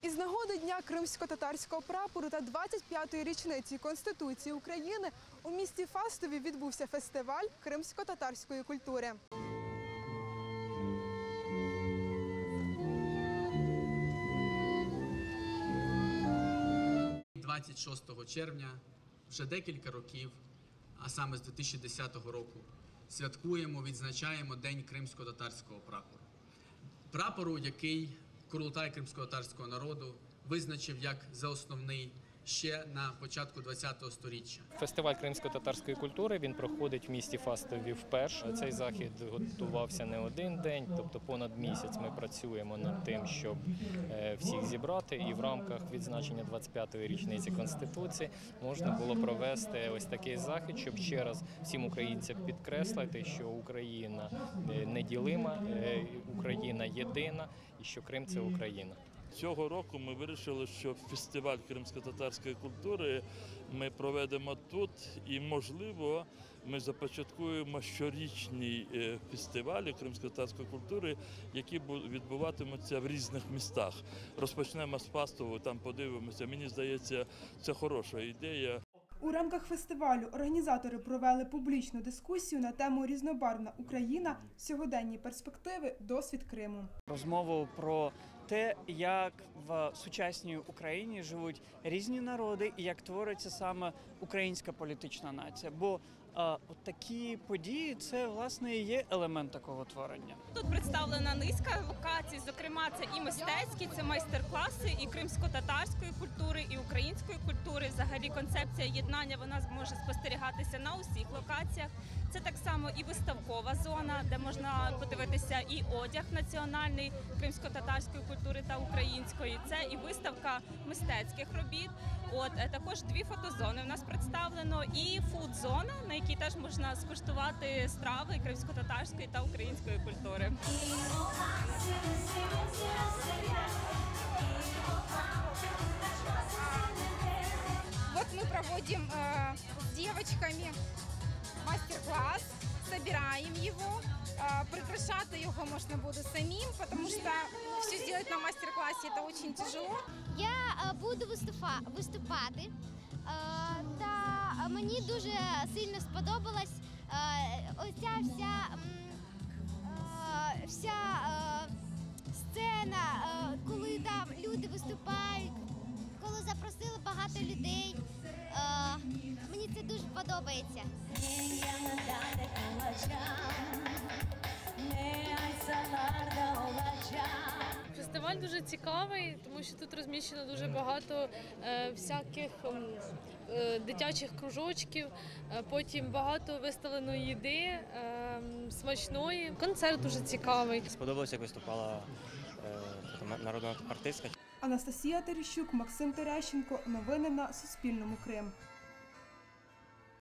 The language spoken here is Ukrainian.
Із нагоди Дня кримсько-татарського прапору та 25-ї річниці Конституції України у місті Фастові відбувся фестиваль кримсько-татарської культури. – 26 червня вже декілька років, а саме з 2010 року, святкуємо, відзначаємо День кримсько-татарського прапору. Прапору, який Курултай кримсько-татарського народу визначив як за основний ще на початку ХХ століття. Фестиваль кримсько-татарської культури, він проходить в місті Фастові вперше. Цей захід готувався не один день, тобто понад місяць ми працюємо над тим, щоб всіх зібрати, і в рамках відзначення 25-ї річниці Конституції можна було провести ось такий захід, щоб ще раз всім українцям підкреслити, що Україна неділима, Україна єдина і що Крим – це Україна. Цього року ми вирішили, що фестиваль кримсько-татарської культури ми проведемо тут і, можливо, ми започаткуємо щорічні фестивалі кримсько-татарської культури, які відбуватимуться в різних містах. Розпочнемо з Фастового, там подивимося. Мені здається, це хороша ідея. У рамках фестивалю організатори провели публічну дискусію на тему «Різнобарвна Україна. Сьогоденні перспективи. Досвід Криму». Розмову про те, як в сучасній Україні живуть різні народи і як твориться саме українська політична нація. Бо от такі події – це, власне, і є елемент такого творення. Тут представлена низка локацій, зокрема, це і мистецькі, це майстер-класи і кримсько-татарської культури, і української культури. Взагалі концепція єднання, вона може спостерігатися на усіх локаціях. Це так само і виставкова зона, де можна подивитися і одяг національний кримсько-татарської культури та української. Це і виставка мистецьких робіт. Також дві фотозони в нас представлено і фуд-зона, на якій теж можна скуштувати страви кримсько-татарської та української культури. Вот мы проводим с девочками мастер-класс, собираем его. Прикрашати його можна буде самим, тому що все зробити на мастер-класі це дуже тяжело. Я буду виступати, та мені дуже сильно сподобалась оця вся сцена, коли там люди виступають, коли запросили багато людей. Мені це дуже подобається. Фестиваль дуже цікавий, тому що тут розміщено дуже багато всяких дитячих кружочків, потім багато виставлено їди, смачної. Концерт дуже цікавий. Сподобалося, як виступала народна артистка. Анастасія Терещук, Максим Терещенко. Новини на Суспільному. Крим.